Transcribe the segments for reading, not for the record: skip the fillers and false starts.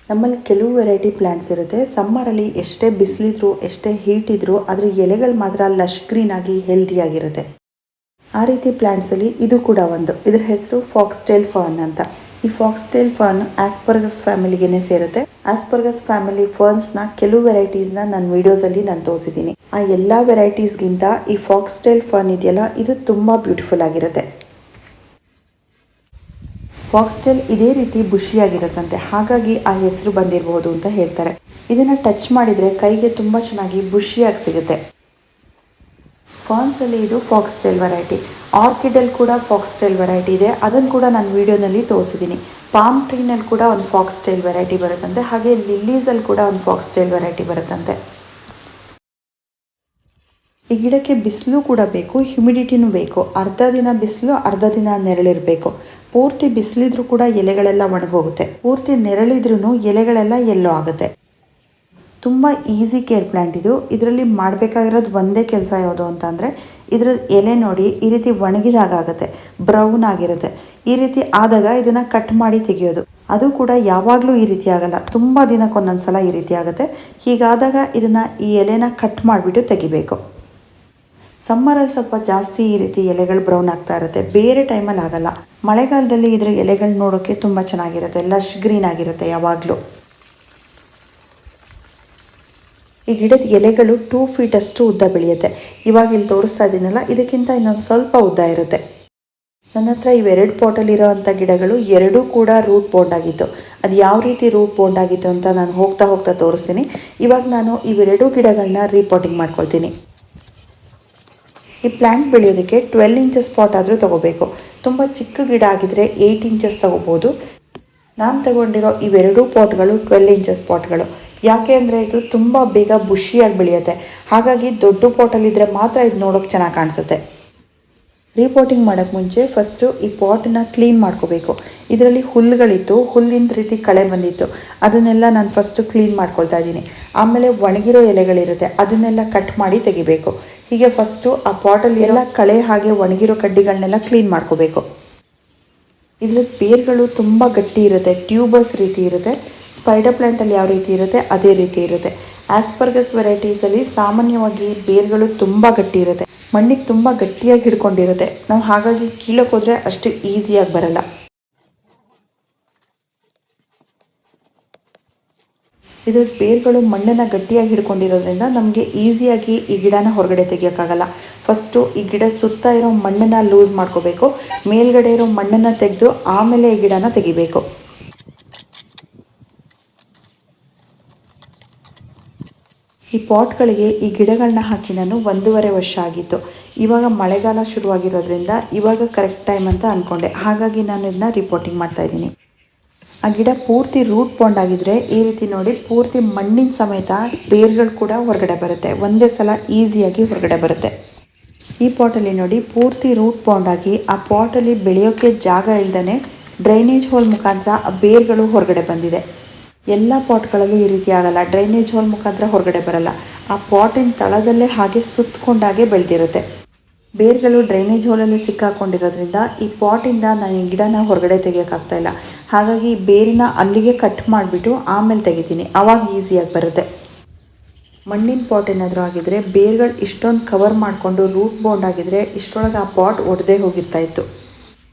ನಮ್ಮಲ್ಲಿ ಕೆಲವು variety plants ಇರುತ್ತೆ. ಸಮ್ಮರಲ್ಲಿ ಎಷ್ಟೇ ಬಿಸಿಲಿದ್ರು ಎಷ್ಟೇ ಹೀಟ್ ಇದ್ರೂ ಅದರ ಎಲೆಗಳು ಮಾತ್ರ ಲಶ್ ಗ್ರೀನ್ ಆಗಿ ಹೆಲ್ದಿಯಾಗಿರುತ್ತೆ. ಆ ರೀತಿ ಪ್ಲ್ಯಾಂಟ್ಸಲ್ಲಿ ಇದು ಕೂಡ ಒಂದು. ಇದರ ಹೆಸರು ಫಾಕ್ಸ್ಟೇಲ್ ಫರ್ನ್ ಅಂತ. ಈ ಫಾಕ್ಸ್ಟೇಲ್ ಫರ್ನ್ ಆಸ್ಪರ್ಗಸ್ ಫ್ಯಾಮಿಲಿಗೆ ಸೇರುತ್ತೆ. ಆಸ್ಪರ್ಗಸ್ ಫ್ಯಾಮಿಲಿ ಫರ್ನ್ಸ್ನ ಕೆಲವು ವೆರೈಟೀಸ್ನ ನನ್ನ ವಿಡಿಯೋಸಲ್ಲಿ ನಾನು ತೋರಿಸಿದ್ದೀನಿ. ಆ ಎಲ್ಲ ವೆರೈಟೀಸ್ಗಿಂತ ಈ ಫಾಕ್ಸ್ಟೇಲ್ ಫರ್ನ್ ಇದೆಯಲ್ಲ, ಇದು ತುಂಬ ಬ್ಯೂಟಿಫುಲ್ ಆಗಿರುತ್ತೆ. ಫಾಕ್ಸ್ಟೇಲ್ ಇದೇ ರೀತಿ ಬುಷಿಯಾಗಿರುತ್ತಂತೆ, ಹಾಗಾಗಿ ಆ ಹೆಸರು ಬಂದಿರಬಹುದು ಅಂತ ಹೇಳ್ತಾರೆ. ಇದನ್ನು ಟಚ್ ಮಾಡಿದರೆ ಕೈಗೆ ತುಂಬ ಚೆನ್ನಾಗಿ ಬುಷಿಯಾಗಿ ಸಿಗುತ್ತೆ. ಫರ್ನ್ಸಲ್ಲಿ ಇದು ಫಾಕ್ಸ್ಟೇಲ್ ವೆರೈಟಿ. ಆರ್ಕಿಡಲ್ಲಿ ಕೂಡ ಫಾಕ್ಸ್ಟೇಲ್ ವೆರೈಟಿ ಇದೆ, ಅದನ್ನು ಕೂಡ ನಾನು ವಿಡಿಯೋನಲ್ಲಿ ತೋರಿಸಿದ್ದೀನಿ. ಪಾಮ್ ಟ್ರೀನಲ್ಲಿ ಕೂಡ ಒಂದು ಫಾಕ್ಸ್ಟೇಲ್ ವೆರೈಟಿ ಬರುತ್ತಂತೆ, ಹಾಗೆ ಲಿಲ್ಲೀಸಲ್ಲಿ ಕೂಡ ಒಂದು ಫಾಕ್ಸ್ಟೇಲ್ ವೆರೈಟಿ ಬರುತ್ತಂತೆ. ಈ ಗಿಡಕ್ಕೆ ಬಿಸಿಲು ಕೂಡ ಬೇಕು, ಹ್ಯುಮಿಡಿಟಿನೂ ಬೇಕು. ಅರ್ಧ ದಿನ ಬಿಸಿಲು, ಅರ್ಧ ದಿನ ನೆರಳಿರಬೇಕು. ಪೂರ್ತಿ ಬಿಸಿಲಿದ್ರೂ ಕೂಡ ಎಲೆಗಳೆಲ್ಲ ಒಣಗೋಗುತ್ತೆ, ಪೂರ್ತಿ ನೆರಳಿದ್ರೂ ಎಲೆಗಳೆಲ್ಲ ಎಲ್ಲೋ ಆಗುತ್ತೆ. ತುಂಬ ಈಸಿ ಕೇರ್ ಪ್ಲ್ಯಾಂಟ್ ಇದು. ಇದರಲ್ಲಿ ಮಾಡಬೇಕಾಗಿರೋದು ಒಂದೇ ಕೆಲಸ ಯಾವುದು ಅಂತ ಅಂದರೆ, ಇದರ ಎಲೆ ನೋಡಿ ಈ ರೀತಿ ಒಣಗಿದಾಗ ಆಗುತ್ತೆ, ಬ್ರೌನ್ ಆಗಿರುತ್ತೆ. ಈ ರೀತಿ ಆದಾಗ ಇದನ್ನು ಕಟ್ ಮಾಡಿ ತೆಗೆಯೋದು. ಅದು ಕೂಡ ಯಾವಾಗಲೂ ಈ ರೀತಿ ಆಗಲ್ಲ, ತುಂಬ ದಿನಕ್ಕೊಂದೊಂದು ಸಲ ಈ ರೀತಿ ಆಗುತ್ತೆ. ಹೀಗಾದಾಗ ಇದನ್ನು ಈ ಎಲೆನ ಕಟ್ ಮಾಡಿಬಿಟ್ಟು ತೆಗಿಬೇಕು. ಸಮ್ಮರಲ್ಲಿ ಸ್ವಲ್ಪ ಜಾಸ್ತಿ ಈ ರೀತಿ ಎಲೆಗಳು ಬ್ರೌನ್ ಆಗ್ತಾ ಇರುತ್ತೆ, ಬೇರೆ ಟೈಮಲ್ಲಿ ಆಗಲ್ಲ. ಮಳೆಗಾಲದಲ್ಲಿ ಇದರ ಎಲೆಗಳು ನೋಡೋಕ್ಕೆ ತುಂಬ ಚೆನ್ನಾಗಿರುತ್ತೆ, ಲಶ್ ಗ್ರೀನ್ ಆಗಿರುತ್ತೆ ಯಾವಾಗಲೂ. ಈ ಗಿಡದ ಎಲೆಗಳು 2 ಫೀಟ್ ಅಷ್ಟು ಉದ್ದ ಬೆಳೆಯುತ್ತೆ. ಇವಾಗ ಇಲ್ಲಿ ತೋರಿಸ್ತಾ ಇದ್ದೀನಲ್ಲ, ಇದಕ್ಕಿಂತ ಇನ್ನೊಂದು ಸ್ವಲ್ಪ ಉದ್ದ ಇರುತ್ತೆ. ನನ್ನ ಹತ್ರ ಇವೆರಡು ಪಾಟಲ್ಲಿರೋ ಅಂಥ ಗಿಡಗಳು ಎರಡೂ ಕೂಡ ರೂಟ್ ಬೌಂಡ್ ಆಗಿತ್ತು. ಅದು ಯಾವ ರೀತಿ ರೂಟ್ ಬೌಂಡ್ ಆಗಿತ್ತು ಅಂತ ನಾನು ಹೋಗ್ತಾ ತೋರಿಸ್ತೀನಿ. ಇವಾಗ ನಾನು ಇವೆರಡೂ ಗಿಡಗಳನ್ನ ರೀಪಾಟಿಂಗ್ ಮಾಡ್ಕೊಳ್ತೀನಿ. ಈ ಪ್ಲ್ಯಾಂಟ್ ಬೆಳೆಯೋದಕ್ಕೆ 12 ಇಂಚಸ್ ಪಾಟ್ ಆದರೂ ತೊಗೋಬೇಕು. ತುಂಬ ಚಿಕ್ಕ ಗಿಡ ಆಗಿದ್ರೆ 8 ಇಂಚಸ್ ತೊಗೋಬೋದು. ನಾನು ತಗೊಂಡಿರೋ ಇವೆರಡೂ ಪಾಟ್ಗಳು 12 ಇಂಚಸ್ ಪಾಟ್ಗಳು. ಯಾಕೆ ಅಂದರೆ ಇದು ತುಂಬ ಬೇಗ ಬುಷಿಯಾಗಿ ಬೆಳೆಯುತ್ತೆ, ಹಾಗಾಗಿ ದೊಡ್ಡ ಪಾಟಲ್ಲಿದ್ದರೆ ಮಾತ್ರ ಇದು ನೋಡೋಕ್ಕೆ ಚೆನ್ನಾಗಿ ಕಾಣಿಸುತ್ತೆ. ರೀಪಾಟಿಂಗ್ ಮಾಡೋಕ್ಕೆ ಮುಂಚೆ ಫಸ್ಟು ಈ ಪಾಟನ್ನ ಕ್ಲೀನ್ ಮಾಡ್ಕೋಬೇಕು. ಇದರಲ್ಲಿ ಹುಲ್ಲುಗಳಿತ್ತು, ಹುಲ್ಲಿನ ರೀತಿ ಕಳೆ ಬಂದಿತ್ತು, ಅದನ್ನೆಲ್ಲ ನಾನು ಫಸ್ಟು ಕ್ಲೀನ್ ಮಾಡ್ಕೊಳ್ತಾ ಇದ್ದೀನಿ. ಆಮೇಲೆ ಒಣಗಿರೋ ಎಲೆಗಳಿರುತ್ತೆ, ಅದನ್ನೆಲ್ಲ ಕಟ್ ಮಾಡಿ ತೆಗಿಬೇಕು. ಹೀಗೆ ಫಸ್ಟು ಆ ಪಾಟಲ್ಲಿ ಎಲ್ಲ ಕಳೆ ಹಾಗೆ ಒಣಗಿರೋ ಕಡ್ಡಿಗಳನ್ನೆಲ್ಲ ಕ್ಲೀನ್ ಮಾಡ್ಕೋಬೇಕು. ಇದರ ಬೇರುಗಳು ತುಂಬ ಗಟ್ಟಿ ಇರುತ್ತೆ, ಟ್ಯೂಬರ್ಸ್ ರೀತಿ ಇರುತ್ತೆ. ಸ್ಪೈಡರ್ ಪ್ಲ್ಯಾಂಟಲ್ಲಿ ಯಾವ ರೀತಿ ಇರುತ್ತೆ ಅದೇ ರೀತಿ ಇರುತ್ತೆ. ಆಸ್ಪರ್ಗಸ್ ವೆರೈಟೀಸಲ್ಲಿ ಸಾಮಾನ್ಯವಾಗಿ ಬೇರುಗಳು ತುಂಬ ಗಟ್ಟಿ ಇರುತ್ತೆ, ಮಣ್ಣಿಗೆ ತುಂಬ ಗಟ್ಟಿಯಾಗಿ ಹಿಡ್ಕೊಂಡಿರುತ್ತೆ. ನಾವು ಹಾಗಾಗಿ ಕೀಳಕ್ಕೆ ಹೋದರೆ ಅಷ್ಟು ಈಸಿಯಾಗಿ ಬರಲ್ಲ. ಇದರ ಬೇರುಗಳು ಮಣ್ಣನ್ನು ಗಟ್ಟಿಯಾಗಿ ಹಿಡ್ಕೊಂಡಿರೋದ್ರಿಂದ ನಮಗೆ ಈಸಿಯಾಗಿ ಈ ಗಿಡನ ಹೊರಗಡೆ ತೆಗಿಯೋಕ್ಕಾಗಲ್ಲ. ಫಸ್ಟು ಈ ಗಿಡ ಸುತ್ತ ಇರೋ ಮಣ್ಣನ್ನು ಲೂಸ್ ಮಾಡ್ಕೋಬೇಕು, ಮೇಲ್ಗಡೆ ಇರೋ ಮಣ್ಣನ್ನು ತೆಗೆದು ಆಮೇಲೆ ಈ ಗಿಡನ ತೆಗಿಬೇಕು. ಈ ಪಾಟ್ಗಳಿಗೆ ಈ ಗಿಡಗಳನ್ನ ಹಾಕಿ ನಾನು 1.5 ವರ್ಷ ಆಗಿತ್ತು. ಇವಾಗ ಮಳೆಗಾಲ ಶುರುವಾಗಿರೋದ್ರಿಂದ ಇವಾಗ ಕರೆಕ್ಟ್ ಟೈಮ್ ಅಂತ ಅಂದ್ಕೊಂಡೆ, ಹಾಗಾಗಿ ನಾನು ಇದನ್ನ ರಿಪೋರ್ಟಿಂಗ್ ಮಾಡ್ತಾಯಿದ್ದೀನಿ. ಆ ಗಿಡ ಪೂರ್ತಿ ರೂಟ್ ಬೌಂಡ್ ಆಗಿದ್ರೆ ಈ ರೀತಿ ನೋಡಿ ಪೂರ್ತಿ ಮಣ್ಣಿನ ಸಮೇತ ಬೇರುಗಳು ಕೂಡ ಹೊರಗಡೆ ಬರುತ್ತೆ, ಒಂದೇ ಸಲ ಈಸಿಯಾಗಿ ಹೊರಗಡೆ ಬರುತ್ತೆ. ಈ ಪಾಟಲ್ಲಿ ನೋಡಿ ಪೂರ್ತಿ ರೂಟ್ ಬೌಂಡ್ ಆಗಿ ಆ ಪಾಟಲ್ಲಿ ಬೆಳೆಯೋಕ್ಕೆ ಜಾಗ ಇಲ್ದೇ ಡ್ರೈನೇಜ್ ಹೋಲ್ ಮುಖಾಂತರ ಆ ಬೇರುಗಳು ಹೊರಗಡೆ ಬಂದಿದೆ. ಎಲ್ಲ ಪಾಟ್ಗಳಲ್ಲೂ ಈ ರೀತಿ ಆಗಲ್ಲ, ಡ್ರೈನೇಜ್ ಹೋಲ್ ಮುಖಾಂತರ ಹೊರಗಡೆ ಬರಲ್ಲ. ಆ ಪಾಟಿನ ತಳದಲ್ಲೇ ಹಾಗೆ ಸುತ್ತಕೊಂಡಾಗೆ ಬೆಳೆದಿರುತ್ತೆ. ಬೇರುಗಳು ಡ್ರೈನೇಜ್ ಹೋಲಲ್ಲಿ ಸಿಕ್ಕಾಕೊಂಡಿರೋದ್ರಿಂದ ಈ ಪಾಟಿಂದ ನಾನು ಈ ಗಿಡನ ಹೊರಗಡೆ ತೆಗಿಯೋಕ್ಕಾಗ್ತಾಯಿಲ್ಲ. ಹಾಗಾಗಿ ಬೇರಿನ ಅಲ್ಲಿಗೆ ಕಟ್ ಮಾಡಿಬಿಟ್ಟು ಆಮೇಲೆ ತೆಗಿತೀನಿ, ಆವಾಗ ಈಸಿಯಾಗಿ ಬರುತ್ತೆ. ಮಣ್ಣಿನ ಪಾಟ್ ಏನಾದರೂ ಆಗಿದ್ದರೆ ಬೇರುಗಳು ಇಷ್ಟೊಂದು ಕವರ್ ಮಾಡಿಕೊಂಡು ರೂಟ್ ಬೌಂಡ್ ಆಗಿದ್ದರೆ ಇಷ್ಟರೊಳಗೆ ಆ ಪಾಟ್ ಒಡೆದೇ ಹೋಗಿರ್ತಾ ಇತ್ತು.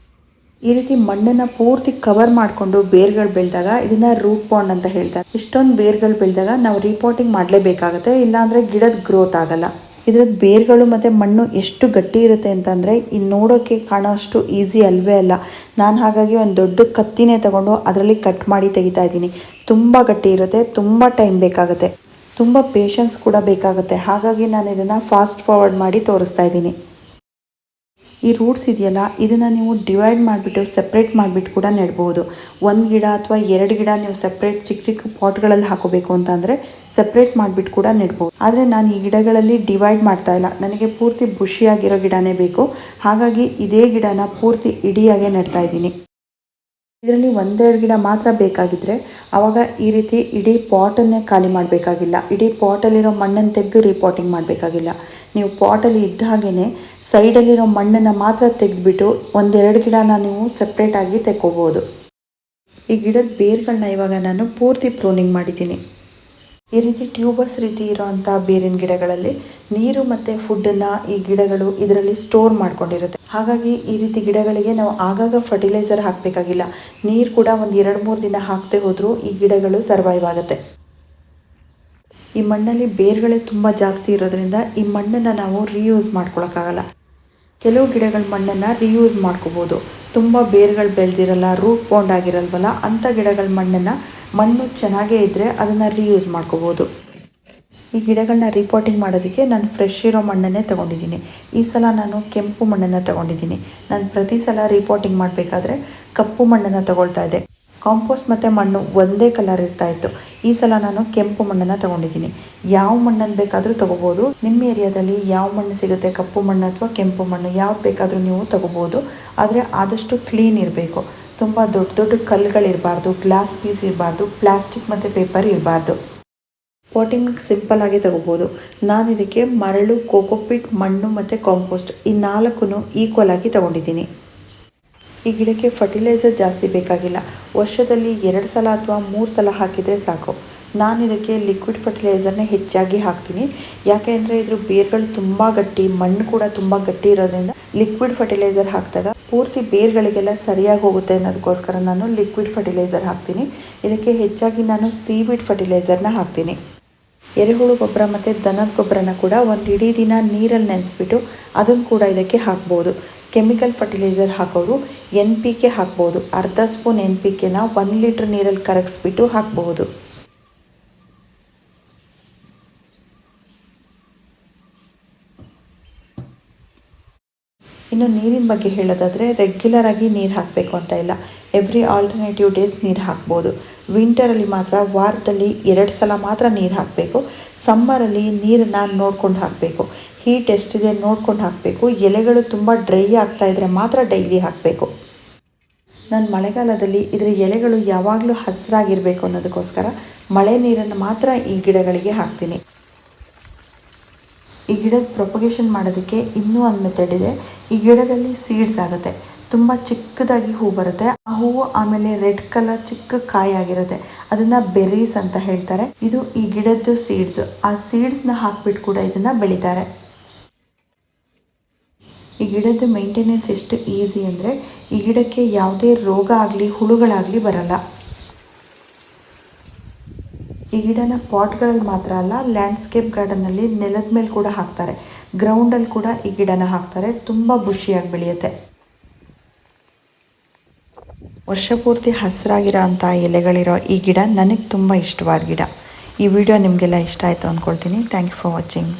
ಈ ರೀತಿ ಮಣ್ಣನ್ನು ಪೂರ್ತಿ ಕವರ್ ಮಾಡಿಕೊಂಡು ಬೇರುಗಳು ಬೆಳೆದಾಗ ಇದನ್ನು ರೂಟ್ ಬೌಂಡ್ ಅಂತ ಹೇಳ್ತಾರೆ. ಇಷ್ಟೊಂದು ಬೇರುಗಳು ಬೆಳೆದಾಗ ನಾವು ರೀಪಾಟಿಂಗ್ ಮಾಡಲೇಬೇಕಾಗುತ್ತೆ, ಇಲ್ಲಾಂದರೆ ಗಿಡದ ಗ್ರೋತ್ ಆಗಲ್ಲ. ಇದ್ರದ್ದು ಬೇರುಗಳು ಮತ್ತು ಮಣ್ಣು ಎಷ್ಟು ಗಟ್ಟಿ ಇರುತ್ತೆ ಅಂತಂದರೆ ಇನ್ನು ನೋಡೋಕ್ಕೆ ಕಾಣೋ ಅಷ್ಟು ಈಸಿ ಅಲ್ವೇ ಅಲ್ಲ. ನಾನು ಹಾಗಾಗಿ ಒಂದು ದೊಡ್ಡ ಕತ್ತಿನೇ ತಗೊಂಡು ಅದರಲ್ಲಿ ಕಟ್ ಮಾಡಿ ತೆಗಿತಾ ಇದ್ದೀನಿ. ತುಂಬ ಗಟ್ಟಿ ಇರುತ್ತೆ, ತುಂಬ ಟೈಮ್ ಬೇಕಾಗುತ್ತೆ, ತುಂಬ ಪೇಷನ್ಸ್ ಕೂಡ ಬೇಕಾಗುತ್ತೆ. ಹಾಗಾಗಿ ನಾನು ಇದನ್ನು ಫಾಸ್ಟ್ ಫಾರ್ವರ್ಡ್ ಮಾಡಿ ತೋರಿಸ್ತಾ ಇದ್ದೀನಿ. ಈ ರೂಟ್ಸ್ ಇದೆಯಲ್ಲ, ಇದನ್ನು ನೀವು ಡಿವೈಡ್ ಮಾಡಿಬಿಟ್ಟು ಸೆಪ್ರೇಟ್ ಮಾಡಿಬಿಟ್ಟು ಕೂಡ ನೆಡ್ಬೋದು. 1 ಗಿಡ ಅಥವಾ 2 ಗಿಡ ನೀವು ಸೆಪ್ರೇಟ್ ಚಿಕ್ಕ ಚಿಕ್ಕ ಪಾಟ್ಗಳಲ್ಲಿ ಹಾಕೋಬೇಕು ಅಂತಂದರೆ ಸೆಪ್ರೇಟ್ ಮಾಡಿಬಿಟ್ಟು ಕೂಡ ನೆಡ್ಬೋದು. ಆದರೆ ನಾನು ಈ ಗಿಡಗಳಲ್ಲಿ ಡಿವೈಡ್ ಮಾಡ್ತಾ ಇಲ್ಲ, ನನಗೆ ಪೂರ್ತಿ ಬುಷಿಯಾಗಿರೋ ಗಿಡನೇ ಬೇಕು. ಹಾಗಾಗಿ ಇದೇ ಗಿಡನ ಪೂರ್ತಿ ಇಡಿಯಾಗೆ ನೆಡ್ತಾ ಇದ್ದೀನಿ. ಇದರಲ್ಲಿ 1-2 ಗಿಡ ಮಾತ್ರ ಬೇಕಾಗಿದ್ದರೆ ಆವಾಗ ಈ ರೀತಿ ಇಡೀ ಪಾಟನ್ನೇ ಖಾಲಿ ಮಾಡಬೇಕಾಗಿಲ್ಲ, ಇಡೀ ಪಾಟಲ್ಲಿರೋ ಮಣ್ಣನ್ನು ತೆಗೆದು ರೀಪಾಟಿಂಗ್ ಮಾಡಬೇಕಾಗಿಲ್ಲ. ನೀವು ಪಾಟಲ್ಲಿ ಇದ್ದ ಹಾಗೇ ಸೈಡಲ್ಲಿರೋ ಮಣ್ಣನ್ನು ಮಾತ್ರ ತೆಗೆದುಬಿಟ್ಟು 1-2 ಗಿಡನ ನೀವು ಸೆಪ್ರೇಟಾಗಿ ತೆಕ್ಕೋಬೋದು. ಈ ಗಿಡದ ಬೇರುಗಳನ್ನ ಇವಾಗ ನಾನು ಪೂರ್ತಿ ಪ್ರೂನಿಂಗ್ ಮಾಡಿದ್ದೀನಿ. ಈ ರೀತಿ ಟ್ಯೂಬರ್ಸ್ ರೀತಿ ಇರೋವಂಥ ಬೇರಿನ ಗಿಡಗಳಲ್ಲಿ ನೀರು ಮತ್ತು ಫುಡ್ಡನ್ನು ಈ ಗಿಡಗಳು ಇದರಲ್ಲಿ ಸ್ಟೋರ್ ಮಾಡ್ಕೊಂಡಿರುತ್ತೆ. ಹಾಗಾಗಿ ಈ ರೀತಿ ಗಿಡಗಳಿಗೆ ನಾವು ಆಗಾಗ ಫರ್ಟಿಲೈಸರ್ ಹಾಕಬೇಕಾಗಿಲ್ಲ. ನೀರು ಕೂಡ ಒಂದು 2-3 ದಿನ ಹಾಕದೆ ಹೋದರೂ ಈ ಗಿಡಗಳು ಸರ್ವೈವ್ ಆಗುತ್ತೆ. ಈ ಮಣ್ಣಲ್ಲಿ ಬೇರುಗಳೇ ತುಂಬ ಜಾಸ್ತಿ ಇರೋದ್ರಿಂದ ಈ ಮಣ್ಣನ್ನು ನಾವು ರೀಯೂಸ್ ಮಾಡ್ಕೊಳಕ್ಕಾಗಲ್ಲ. ಕೆಲವು ಗಿಡಗಳ ಮಣ್ಣನ್ನು ರೀಯೂಸ್ ಮಾಡ್ಕೋಬೋದು. ತುಂಬ ಬೇರುಗಳು ಬೆಳೆದಿರಲ್ಲ, ರೂಟ್ ಬೌಂಡ್ ಆಗಿರಲ್ವಲ್ಲ, ಅಂಥ ಗಿಡಗಳ ಮಣ್ಣು ಚೆನ್ನಾಗೇ ಇದ್ದರೆ ಅದನ್ನು ರೀಯೂಸ್ ಮಾಡ್ಕೋಬೋದು. ಈ ಗಿಡಗಳನ್ನ ರಿಪೋರ್ಟಿಂಗ್ ಮಾಡೋದಕ್ಕೆ ನಾನು ಫ್ರೆಶ್ ಇರೋ ಮಣ್ಣನ್ನೇ ತೊಗೊಂಡಿದ್ದೀನಿ. ಈ ಸಲ ನಾನು ಕೆಂಪು ಮಣ್ಣನ್ನು ತೊಗೊಂಡಿದ್ದೀನಿ. ನಾನು ಪ್ರತಿ ಸಲ ರಿಪೋರ್ಟಿಂಗ್ ಮಾಡಬೇಕಾದ್ರೆ ಕಪ್ಪು ಮಣ್ಣನ್ನು ತೊಗೊಳ್ತಾ ಇದ್ದೆ. ಕಾಂಪೋಸ್ಟ್ ಮತ್ತು ಮಣ್ಣು ಒಂದೇ ಕಲರ್ ಇರ್ತಾಯಿತ್ತು. ಈ ಸಲ ನಾನು ಕೆಂಪು ಮಣ್ಣನ್ನು ತೊಗೊಂಡಿದ್ದೀನಿ. ಯಾವ ಮಣ್ಣನ್ನು ಬೇಕಾದರೂ ತೊಗೋಬೋದು. ನಿಮ್ಮ ಏರಿಯಾದಲ್ಲಿ ಯಾವ ಮಣ್ಣು ಸಿಗುತ್ತೆ, ಕಪ್ಪು ಮಣ್ಣು ಅಥವಾ ಕೆಂಪು ಮಣ್ಣು ಯಾವ್ದು ಬೇಕಾದರೂ ನೀವು ತೊಗೋಬೋದು. ಆದರೆ ಆದಷ್ಟು ಕ್ಲೀನ್ ಇರಬೇಕು. ತುಂಬ ದೊಡ್ಡ ದೊಡ್ಡ ಕಲ್ಲುಗಳಿರಬಾರ್ದು, ಗ್ಲಾಸ್ ಪೀಸ್ ಇರಬಾರ್ದು, ಪ್ಲಾಸ್ಟಿಕ್ ಮತ್ತು ಪೇಪರ್ ಇರಬಾರ್ದು. ಪಾಟಿಂಗ್ ಸಿಂಪಲ್ ಆಗಿ ತೊಗೋಬೋದು. ನಾನು ಇದಕ್ಕೆ ಮರಳು, ಕೋಕೋಪಿಟ್, ಮಣ್ಣು ಮತ್ತು ಕಾಂಪೋಸ್ಟ್ ಈ 4 ಈಕ್ವಲ್ ಆಗಿ ತೊಗೊಂಡಿದ್ದೀನಿ. ಈ ಗಿಡಕ್ಕೆ ಫರ್ಟಿಲೈಸರ್ ಜಾಸ್ತಿ ಬೇಕಾಗಿಲ್ಲ. ವರ್ಷದಲ್ಲಿ 2 ಸಲ ಅಥವಾ 3 ಸಲ ಹಾಕಿದರೆ ಸಾಕು. ನಾನು ಇದಕ್ಕೆ ಲಿಕ್ವಿಡ್ ಫರ್ಟಿಲೈಸರ್ನೇ ಹೆಚ್ಚಾಗಿ ಹಾಕ್ತೀನಿ. ಯಾಕೆ ಅಂದರೆ ಇದ್ರ ಬೇರುಗಳು ತುಂಬ ಗಟ್ಟಿ, ಮಣ್ಣು ಕೂಡ ತುಂಬ ಗಟ್ಟಿ ಇರೋದ್ರಿಂದ ಲಿಕ್ವಿಡ್ ಫರ್ಟಿಲೈಸರ್ ಹಾಕಿದಾಗ ಪೂರ್ತಿ ಬೇರುಗಳಿಗೆಲ್ಲ ಸರಿಯಾಗಿ ಹೋಗುತ್ತೆ ಅನ್ನೋದಕ್ಕೋಸ್ಕರ ನಾನು ಲಿಕ್ವಿಡ್ ಫರ್ಟಿಲೈಸರ್ ಹಾಕ್ತೀನಿ. ಇದಕ್ಕೆ ಹೆಚ್ಚಾಗಿ ನಾನು ಸೀವಿಡ್ ಫರ್ಟಿಲೈಸರ್ನ ಹಾಕ್ತೀನಿ. ಎರೆಹುಳು ಗೊಬ್ಬರ ಮತ್ತು ದನದ ಗೊಬ್ಬರನ ಕೂಡ ಒಂದು ಇಡೀ ದಿನ ನೀರಲ್ಲಿ ನೆನೆಸ್ಬಿಟ್ಟು ಅದನ್ನು ಕೂಡ ಇದಕ್ಕೆ ಹಾಕ್ಬೋದು. ಕೆಮಿಕಲ್ ಫರ್ಟಿಲೈಸರ್ ಹಾಕೋರು NPK ಹಾಕ್ಬೋದು. ಅರ್ಧ ಸ್ಪೂನ್ NPKನ 1 ಲೀಟ್ರ್ ನೀರಲ್ಲಿ ಕರಗಿಸ್ಬಿಟ್ಟು ಹಾಕಬಹುದು. ಇನ್ನು ನೀರಿನ ಬಗ್ಗೆ ಹೇಳೋದಾದರೆ ರೆಗ್ಯುಲರ್ ಆಗಿ ನೀರು ಹಾಕಬೇಕು ಅಂತ ಇಲ್ಲ. ಎವ್ರಿ ಆಲ್ಟರ್ನೇಟಿವ್ ಡೇಸ್ ನೀರು ಹಾಕ್ಬೋದು. ವಿಂಟರಲ್ಲಿ ಮಾತ್ರ ವಾರದಲ್ಲಿ 2 ಸಲ ಮಾತ್ರ ನೀರು ಹಾಕಬೇಕು. ಸಮ್ಮರಲ್ಲಿ ನೀರನ್ನು ನೋಡ್ಕೊಂಡು ಹಾಕಬೇಕು. ಹೀಟ್ ಎಷ್ಟಿದೆ ನೋಡ್ಕೊಂಡು ಹಾಕಬೇಕು. ಎಲೆಗಳು ತುಂಬ ಡ್ರೈ ಆಗ್ತಾಯಿದ್ರೆ ಮಾತ್ರ ಡೈಲಿ ಹಾಕಬೇಕು. ನಾನು ಮಳೆಗಾಲದಲ್ಲಿ ಇದರ ಎಲೆಗಳು ಯಾವಾಗಲೂ ಹಸಿರಾಗಿರಬೇಕು ಅನ್ನೋದಕ್ಕೋಸ್ಕರ ಮಳೆ ನೀರನ್ನು ಮಾತ್ರ ಈ ಗಿಡಗಳಿಗೆ ಹಾಕ್ತೀನಿ. ಈ ಗಿಡದ ಪ್ರೊಪಗೇಷನ್ ಮಾಡೋದಕ್ಕೆ ಇನ್ನೂ ಒಂದು ಮೆಥಡ್ ಇದೆ. ಈ ಗಿಡದಲ್ಲಿ ಸೀಡ್ಸ್ ಆಗುತ್ತೆ. ತುಂಬ ಚಿಕ್ಕದಾಗಿ ಹೂ ಬರುತ್ತೆ. ಆ ಹೂವು ಆಮೇಲೆ ರೆಡ್ ಕಲರ್ ಚಿಕ್ಕ ಕಾಯಿ ಆಗಿರುತ್ತೆ. ಅದನ್ನು ಬೆರೀಸ್ ಅಂತ ಹೇಳ್ತಾರೆ. ಇದು ಈ ಗಿಡದ್ದು ಸೀಡ್ಸ್. ಆ ಸೀಡ್ಸ್ನ ಹಾಕ್ಬಿಟ್ಟು ಕೂಡ ಇದನ್ನು ಬೆಳೀತಾರೆ. ಈ ಗಿಡದ ಮೇಂಟೆನೆನ್ಸ್ ಎಷ್ಟು ಈಸಿ ಅಂದರೆ ಈ ಗಿಡಕ್ಕೆ ಯಾವುದೇ ರೋಗ ಆಗಲಿ ಹುಳುಗಳಾಗಲಿ ಬರಲ್ಲ. ಈ ಗಿಡನ ಪಾಟ್ಗಳಲ್ಲಿ ಮಾತ್ರ ಅಲ್ಲ, ಲ್ಯಾಂಡ್ಸ್ಕೇಪ್ ಗಾರ್ಡನ್ನಲ್ಲಿ ನೆಲದ ಮೇಲೆ ಕೂಡ ಹಾಕ್ತಾರೆ. ಗ್ರೌಂಡಲ್ಲಿ ಕೂಡ ಈ ಗಿಡನ ಹಾಕ್ತಾರೆ. ತುಂಬ ಬುಷಿಯಾಗಿ ಬೆಳೆಯುತ್ತೆ. ವರ್ಷ ಪೂರ್ತಿ ಹಸಿರಾಗಿರೋ ಅಂಥ ಎಲೆಗಳಿರೋ ಈ ಗಿಡ ನನಗೆ ತುಂಬ ಇಷ್ಟವಾದ ಗಿಡ. ಈ ವಿಡಿಯೋ ನಿಮಗೆಲ್ಲ ಇಷ್ಟ ಆಯಿತು ಅಂದ್ಕೊಳ್ತೀನಿ. Thank you for watching.